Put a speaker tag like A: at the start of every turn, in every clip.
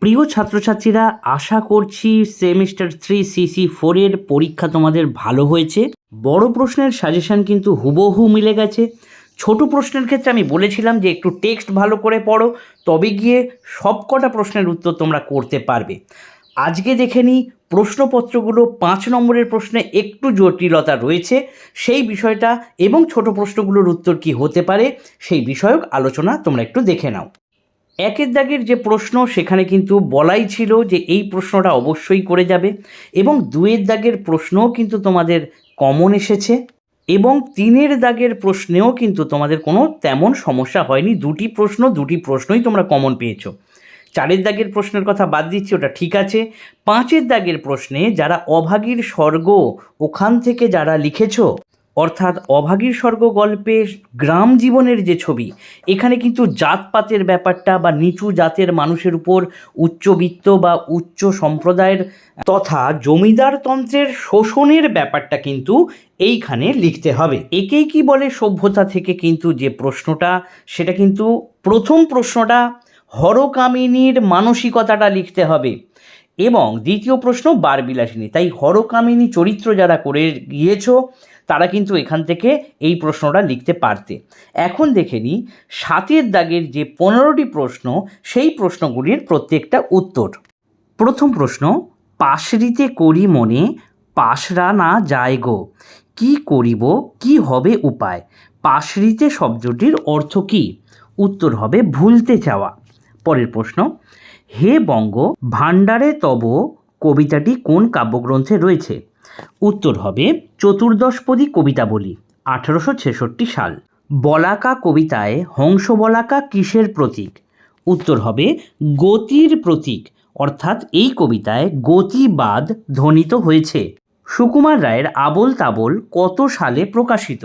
A: প্রিয় ছাত্রছাত্রীরা, আশা করছি সেমিস্টার 3 সিসি 4-এর পরীক্ষা তোমাদের ভালো হয়েছে। বড় প্রশ্নের সাজেশন কিন্তু হুবহু মিলে গেছে। ছোট প্রশ্নের ক্ষেত্রে আমি বলেছিলাম যে একটু টেক্সট ভালো করে পড়ো, তবে গিয়ে সবকটা প্রশ্নের উত্তর তোমরা করতে পারবে। আজকে দেখে নিই প্রশ্নপত্রগুলো 5 নম্বরের প্রশ্নে একটু জটিলতা রয়েছে, সেই বিষয়টা এবং ছোট প্রশ্নগুলোর উত্তর কী হতে পারে সেই বিষয়ক আলোচনা তোমরা একটু দেখে নাও। 1-এর দাগের যে প্রশ্ন সেখানে কিন্তু বলাই ছিল যে এই প্রশ্নটা অবশ্যই করে যাবে, এবং 2-এর দাগের প্রশ্নও কিন্তু তোমাদের কমন এসেছে, এবং 3-এর দাগের প্রশ্নেও কিন্তু তোমাদের কোনো তেমন সমস্যা হয়নি। দুটি প্রশ্নই তোমরা কমন পেয়েছো। 4-এর দাগের প্রশ্নের কথা বাদ দিচ্ছি, ওটা ঠিক আছে। 5-এর দাগের প্রশ্নে যারা অভাগীর স্বর্গ ওখান থেকে যারা লিখেছো, অর্থাৎ অভাগীর স্বর্গ গল্পে গ্রাম জীবনের যে ছবি, এখানে কিন্তু জাতপাতের ব্যাপারটা বা নিচু জাতের মানুষের উপর উচ্চবিত্ত বা উচ্চ সম্প্রদায়ের তথা জমিদারতন্ত্রের শোষণের ব্যাপারটা কিন্তু এইখানে লিখতে হবে। একেই কি বলে সভ্যতা থেকে কিন্তু যে প্রশ্নটা, সেটা কিন্তু প্রথম প্রশ্নটা হরকামিনীর মানসিকতাটা লিখতে হবে, এবং দ্বিতীয় প্রশ্ন বারবিলাসিনী। তাই হরকামিনী চরিত্র যারা করে গিয়েছো তারা কিন্তু এখান থেকে এই প্রশ্নটা লিখতে পারতে। এখন দেখে নিই 7-এর দাগের যে 15টি প্রশ্ন, সেই প্রশ্নগুলির প্রত্যেকটা উত্তর। প্রথম প্রশ্ন, পাশরিতে করি মনে পাশরা না যায় গো, কি করিব কি হবে উপায়। পাশরিতে শব্দটির অর্থ কী? উত্তর হবে ভুলতে চাওয়া। পরের প্রশ্ন, হে বঙ্গ ভাণ্ডারে তব কবিতাটি কোন কাব্যগ্রন্থে রয়েছে? উত্তর হবে চতুর্দশপদী কবিতাবলী, 1866 সাল। বলাকা কবিতায় হংস বলাকা কিসের প্রতীক? উত্তর হবে গতির প্রতীক, অর্থাৎ এই কবিতায় গতিবাদ ধ্বনিত হয়েছে। সুকুমার রায়ের আবোল তাবোল কত সালে প্রকাশিত?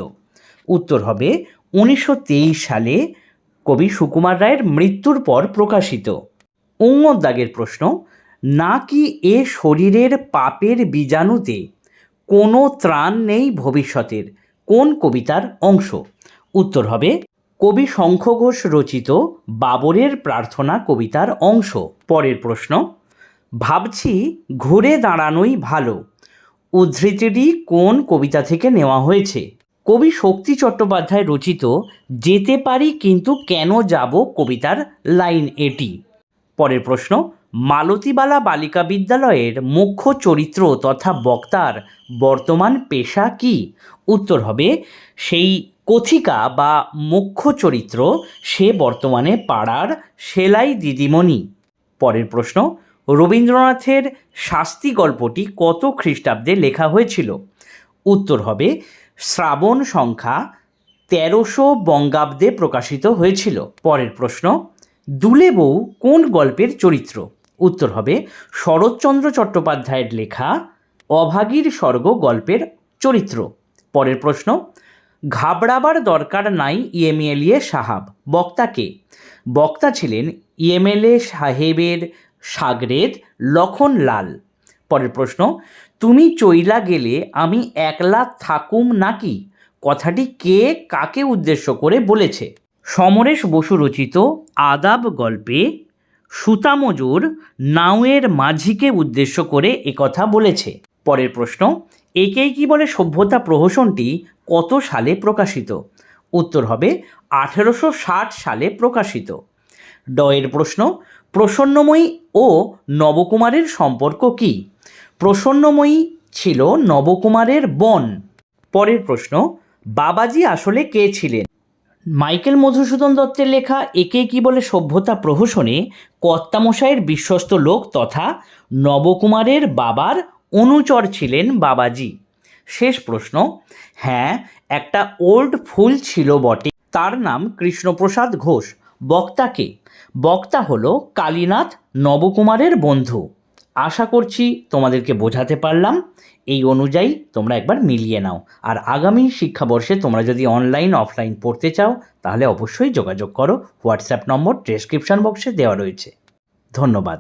A: উত্তর হবে 1923 সালে, কবি সুকুমার রায়ের মৃত্যুর পর প্রকাশিত। 'ঙ' দাগের প্রশ্ন, নাকি এ শরীরের পাপের বীজাণুতে কোনো ত্রাণ নেই ভবিষ্যতের, কোন কবিতার অংশ? উত্তর হবে কবি শঙ্খ ঘোষ রচিত বাবরের প্রার্থনা কবিতার অংশ। পরের প্রশ্ন, ভাবছি ঘুরে দাঁড়ানোই ভালো উদ্ধৃতিটি কোন কবিতা থেকে নেওয়া হয়েছে? কবি শক্তি চট্টোপাধ্যায় রচিত যেতে পারি কিন্তু কেন যাব কবিতার লাইন এটি। পরের প্রশ্ন, মালতীবালা বালিকা বিদ্যালয়ের মুখ্য চরিত্র তথা বক্তার বর্তমান পেশা কি? উত্তর হবে সেই কথিকা বা মুখ্য চরিত্র, সে বর্তমানে পাড়ার সেলাই দিদিমণি। পরের প্রশ্ন, রবীন্দ্রনাথের শাস্তি গল্পটি কত খ্রিস্টাব্দে লেখা হয়েছিল? উত্তর হবে শ্রাবণ সংখ্যা 1300 বঙ্গাব্দে প্রকাশিত হয়েছিল। পরের প্রশ্ন, দুলে বউ কোন গল্পের চরিত্র? উত্তর হবে শরৎচন্দ্র চট্টোপাধ্যায়ের লেখা অভাগীর স্বর্গ গল্পের চরিত্র। পরের প্রশ্ন, ঘাবড়াবার দরকার নাই ইএমএলএ সাহাব, বক্তা কে? বক্তা ছিলেন ইএমএলএ সাহেবের সাগরেদ লখনলাল। পরের প্রশ্ন, তুমি চইলা গেলে আমি একলা থাকুম নাকি, কথাটি কে কাকে উদ্দেশ্য করে বলেছে? সমরেশ বসু রচিত আদাব গল্পে সুতামজুর নাওয়ের মাঝিকে উদ্দেশ্য করে একথা বলেছে। পরের প্রশ্ন, একেই কি বলে সভ্যতা প্রহসনটি কত সালে প্রকাশিত? উত্তর হবে 1860 সালে প্রকাশিত। ডয়ের প্রশ্ন, প্রসন্নময়ী ও নবকুমারের সম্পর্ক কি? প্রসন্নময়ী ছিল নবকুমারের বোন। পরের প্রশ্ন, বাবাজি আসলে কে ছিলেন? মাইকেল মধুসূদন দত্তের লেখা একে কি বলে সভ্যতা প্রহসনে কর্তামশাইয়ের বিশ্বস্ত লোক তথা নবকুমারের বাবার অনুচর ছিলেন বাবাজি। শেষ প্রশ্ন, হ্যাঁ একটা ওল্ড ফুল ছিল বটে, তার নাম কৃষ্ণপ্রসাদ ঘোষ, বক্তা কে? বক্তা হলো কালীনাথ, নবকুমারের বন্ধু। আশা করছি তোমাদেরকে বোঝাতে পারলাম। এই অনুযায়ী তোমরা একবার মিলিয়ে নাও, আর আগামী শিক্ষাবর্ষে তোমরা যদি অনলাইন অফলাইন পড়তে চাও তাহলে অবশ্যই যোগাযোগ করো। হোয়াটসঅ্যাপ নম্বর ডেসক্রিপশন বক্সে দেওয়া রয়েছে। ধন্যবাদ।